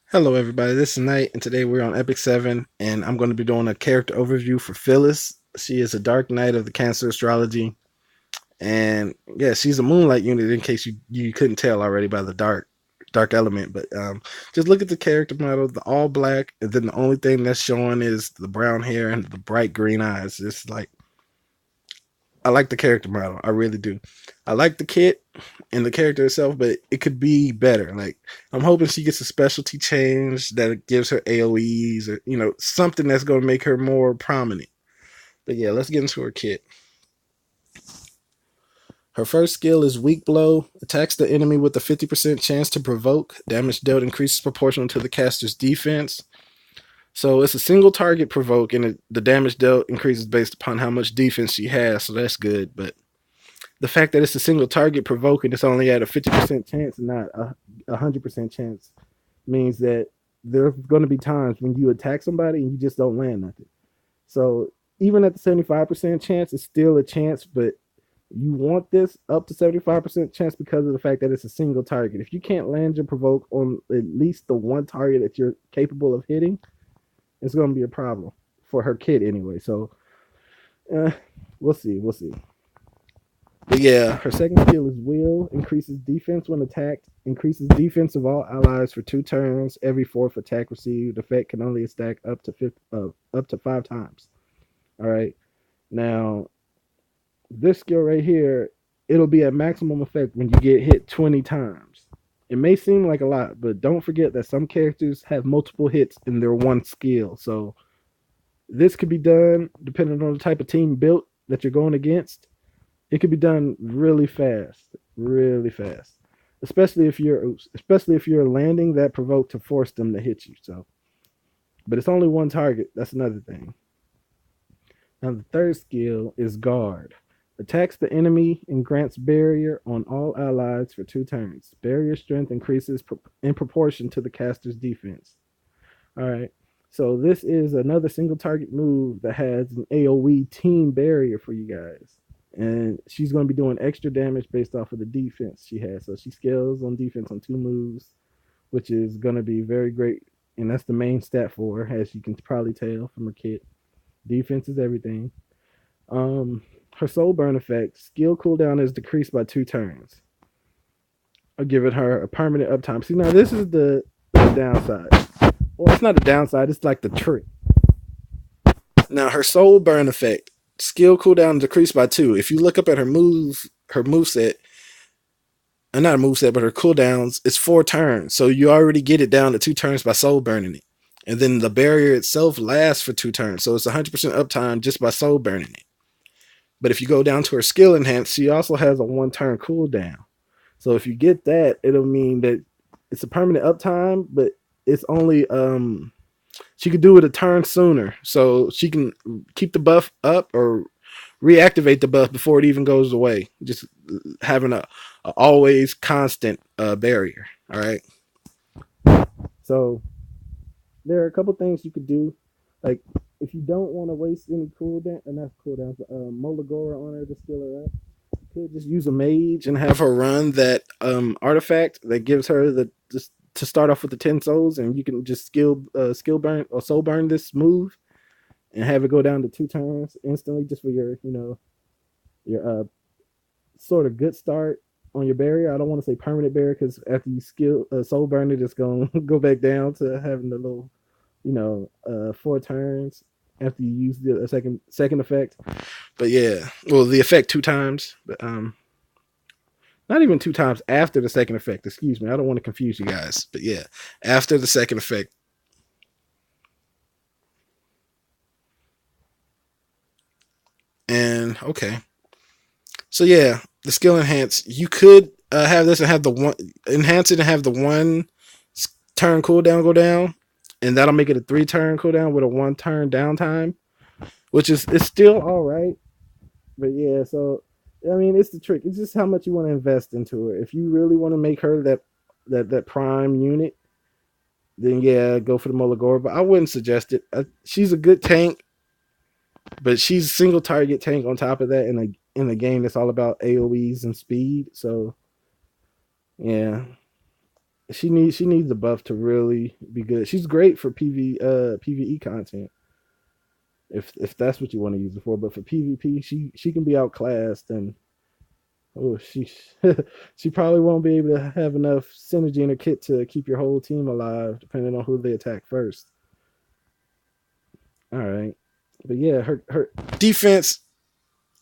Hello, everybody. This is Knight, and today we're on Epic 7, and I'm going to be doing a character overview for Phyllis. She is a Dark Knight of the Cancer Astrology, and yeah, she's a Moonlight unit. In case you couldn't tell already by the dark element, but just look at the character model, the all black, and then the only thing that's showing is the brown hair and the bright green eyes. It's like I like the character model. I really do. I like the kit and the character itself, but it could be better. Like I'm hoping she gets a specialty change that gives her AoEs or something that's going to make her more prominent. But yeah, let's get into her kit. Her first skill is Weak Blow. Attacks the enemy with a 50% chance to provoke. Damage dealt increases proportional to the caster's defense. So it's a single target provoke, and the damage dealt increases based upon how much defense she has. So that's good. But the fact that it's a single target provoking, it's only at a 50% chance and not a 100% chance means that there's going to be times when you attack somebody and you just don't land nothing. So even at the 75% chance, it's still a chance, but you want this up to 75% chance because of the fact that it's a single target. If you can't land your provoke on at least the one target that you're capable of hitting, it's going to be a problem for her kit anyway. So uh, we'll see. We'll see. But yeah, her second skill is Will. Increases defense when attacked. Increases defense of all allies for 2 turns. Every fourth attack received. Effect can only stack up to 5 times. All right. Now, this skill right here, it'll be at maximum effect when you get hit 20 times. It may seem like a lot, but don't forget that some characters have multiple hits in their one skill. So this could be done depending on the type of team built that you're going against. It could be done really fast. Especially if you're landing that provoke to force them to hit you. So, but it's only one target. That's another thing. Now the third skill is guard. Attacks the enemy and grants barrier on all allies for 2 turns. Barrier strength increases in proportion to the caster's defense. All right. So this is another single target move that has an AoE team barrier for you guys. And she's going to be doing extra damage based off of the defense she has. So she scales on defense on 2 moves, which is going to be very great. And that's the main stat for her, as you can probably tell from her kit. Defense is everything. Her soul burn effect, skill cooldown is decreased by 2 turns. I'll give it her a permanent uptime. See, now this is the downside. Well, it's not a downside, it's like the trick. Now her soul burn effect, skill cooldown decreased by 2. If you look up at her move set, not a move set, but her cooldowns, it's 4 turns. So you already get it down to 2 turns by soul burning it. And then the barrier itself lasts for 2 turns. So it's 100% uptime just by soul burning it. But if you go down to her skill enhance, she also has a 1 turn cooldown. So if you get that, it'll mean that it's a permanent uptime, but it's only she could do it a turn sooner. So she can keep the buff up or reactivate the buff before it even goes away. Just having a always constant barrier. All right. So there are a couple things you could do. Like if you don't want to waste any cooldown, and that's cooldown, Molagora on her to skill her up. You could just use a mage and have her run that artifact that gives her the just to start off with the 10 souls, and you can just skill burn or soul burn this move and have it go down to 2 turns instantly, just for your sort of good start on your barrier. I don't want to say permanent barrier because after you skill soul burn it, it's gonna go back down to having the little 4 turns after you use the second effect. But yeah, well the effect 2 times, but not even 2 times after the second effect. Excuse me, I don't want to confuse you guys, but yeah, after the second effect. And okay, so yeah, the skill enhance. You could have this and have the one enhance it and have the 1 turn cooldown go down, and that'll make it a 3 turn cooldown with a 1 turn downtime, which is it's still all right. But yeah, so I mean, it's the trick. It's just how much you want to invest into her. If you really want to make her that prime unit, then yeah, go for the Molagora. But I wouldn't suggest it. She's a good tank, but she's a single target tank on top of that in a game that's all about AOE's and speed. So yeah, she needs a buff to really be good. She's great for PVE content if that's what you want to use it for. But for PvP, she can be outclassed, and oh, she she probably won't be able to have enough synergy in her kit to keep your whole team alive, depending on who they attack first. All right, but yeah, her defense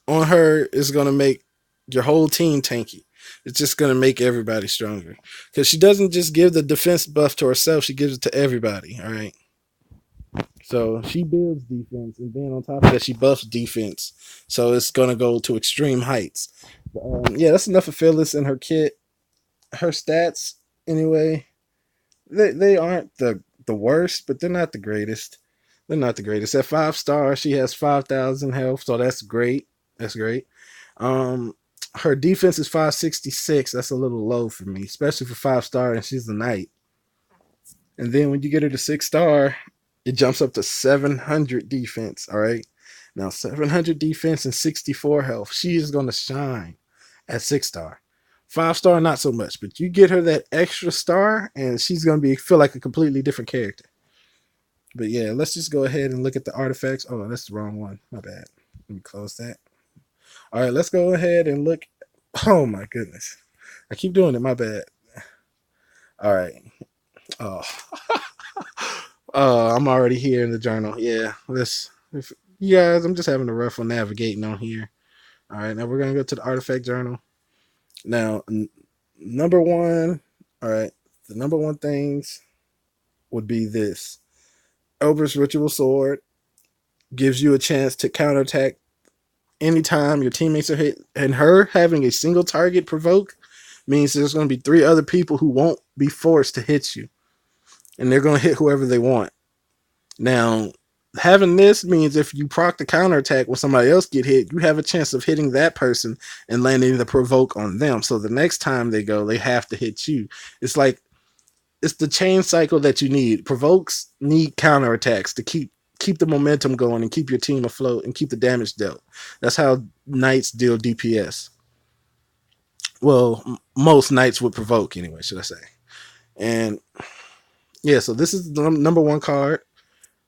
on her is gonna make your whole team tanky. It's just gonna make everybody stronger because she doesn't just give the defense buff to herself; she gives it to everybody. All right, so she builds defense, and then on top of that, she buffs defense. So it's gonna go to extreme heights. But, yeah, that's enough of Phyllis and her kit. Her stats, anyway, they aren't the worst, but they're not the greatest. They're not the greatest. At 5 star, she has 5,000 health, so that's great. That's great. Um, her defense is 566. That's a little low for me, especially for 5 star, and she's a knight. And then when you get her to 6 star, it jumps up to 700 defense. All right. Now 700 defense and 64 health. She is going to shine at 6 star. 5 star, not so much, but you get her that extra star, and she's going to be feel like a completely different character. But yeah, let's just go ahead and look at the artifacts. Oh, that's the wrong one. My bad. Let me close that. All right, let's go ahead and look. Oh my goodness. I keep doing it. My bad. All right. Oh, I'm already here in the journal. Yeah, let's. If, you guys, I'm just having a rough one navigating on here. All right, now we're gonna go to the artifact journal. Now, number one. All right, the number one things would be this: Elber's Ritual Sword gives you a chance to counterattack anytime your teammates are hit, and her having a single target provoke means there's going to be 3 other people who won't be forced to hit you, and they're going to hit whoever they want. Now, having this means if you proc the counterattack when somebody else get hit, you have a chance of hitting that person and landing the provoke on them. So the next time they go, they have to hit you. It's like it's the chain cycle that you need. Provokes need counterattacks to keep the momentum going and keep your team afloat and keep the damage dealt. That's how knights deal DPS. Well, most knights would provoke anyway, should I say? And yeah, so this is the number one card.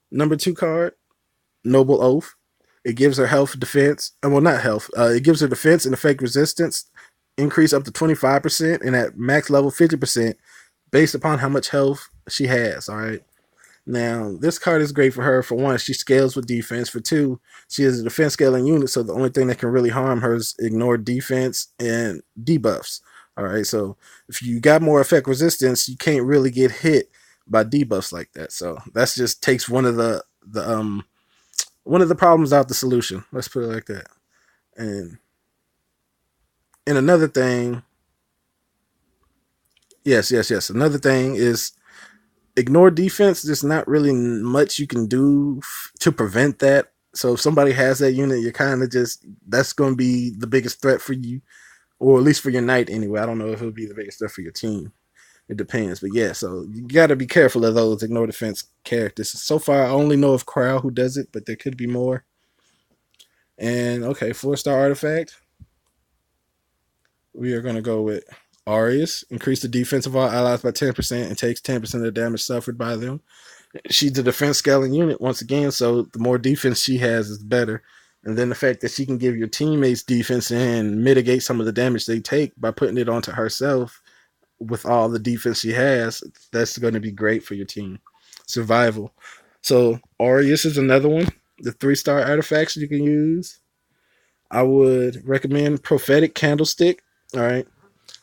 Number two card, Noble Oath. It gives her health, defense, well, not health. It gives her defense and effect resistance increase up to 25%, and at max level 50% based upon how much health she has. All right. Now, this card is great for her. For one, she scales with defense. For two, she is a defense scaling unit, so the only thing that can really harm her is ignore defense and debuffs. All right, so if you got more effect resistance, you can't really get hit by debuffs like that. So that's just takes one of the problems out the solution. Let's put it like that. And another thing, yes. Another thing is ignore defense. There's not really much you can do to prevent that. So if somebody has that unit, you're kind of just that's going to be the biggest threat for you, or at least for your knight anyway. I don't know if it'll be the biggest threat for your team. It depends, but yeah. So you got to be careful of those ignore defense characters. So far, I only know of Crow who does it, but there could be more. And okay, 4 star artifact. We are going to go with Arius. Increase the defense of all allies by 10% and takes 10% of the damage suffered by them. She's a defense scaling unit once again, so the more defense she has is better. And then the fact that she can give your teammates defense and mitigate some of the damage they take by putting it onto herself with all the defense she has, that's going to be great for your team. Survival. So Aureus is another one. The 3 star artifacts you can use. I would recommend Prophetic Candlestick. All right.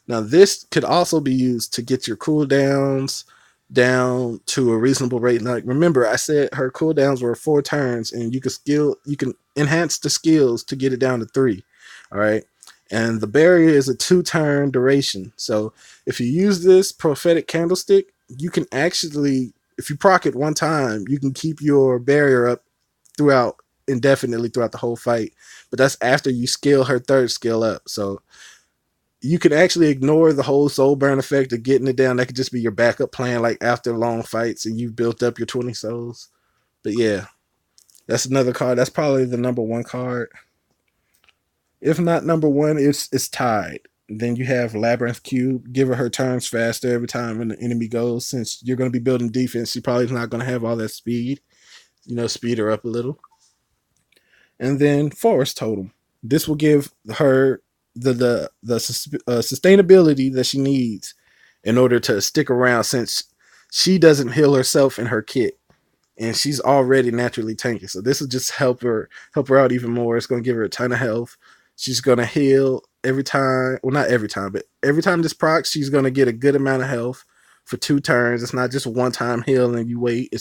Now this could also be used to get your cooldowns down to a reasonable rate. Like remember, I said her cooldowns were 4 turns, and you can enhance the skills to get it down to 3. All right. And the barrier is a 2-turn duration. So if you use this prophetic candlestick, you can actually, if you proc it one time, you can keep your barrier up throughout indefinitely throughout the whole fight. But that's after you scale her 3rd skill up. So you can actually ignore the whole soul burn effect of getting it down. That could just be your backup plan, like after long fights and you've built up your 20 souls. But yeah, that's another card. That's probably the number one card. If not number one, it's tied. Then you have Labyrinth Cube. Give her turns faster every time when the enemy goes. Since you're going to be building defense, she probably is not going to have all that speed. Speed her up a little. And then Forest Totem. This will give her the sustainability that she needs in order to stick around, since she doesn't heal herself in her kit, and she's already naturally tanky. So this will just help her out even more. It's going to give her a ton of health. She's going to heal every time. Well, not every time, but every time this procs, she's going to get a good amount of health for 2 turns. It's not just one time heal and you wait.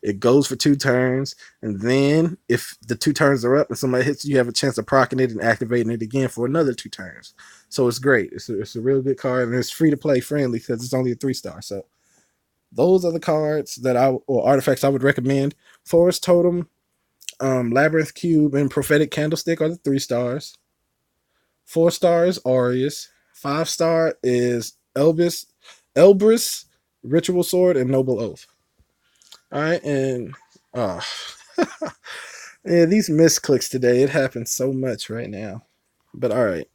It goes for 2 turns, and then if the 2 turns are up and somebody hits you, have a chance of proccing it and activating it again for another 2 turns. So it's great. It's a real good card, and it's free to play friendly because it's only a 3-star. So those are the cards or artifacts I would recommend. Forest Totem, Labyrinth Cube, and Prophetic Candlestick are the 3 stars. 4 stars, Aureus. 5-star is Elbrus, Ritual Sword, and Noble Oath. All right, and uh, yeah, these misclicks today. It happens so much right now. But all right.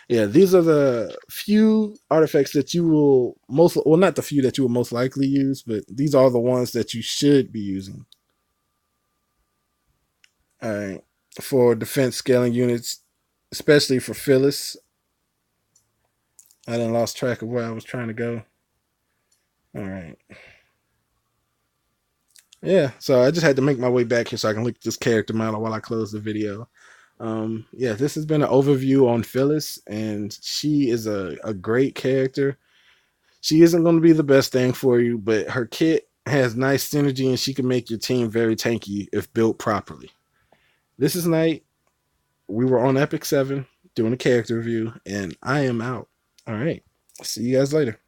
Yeah, these are the few artifacts that you will not the few that you will most likely use, but these are the ones that you should be using. All right. For defense scaling units, especially for Phyllis. I done lost track of where I was trying to go. All right. Yeah, so I just had to make my way back here so I can look at this character model while I close the video. Yeah, this has been an overview on Phyllis, and she is a great character. She isn't going to be the best thing for you, but her kit has nice synergy and she can make your team very tanky if built properly. This is Knight. We were on Epic 7 doing a character review, and I am out. All right. See you guys later.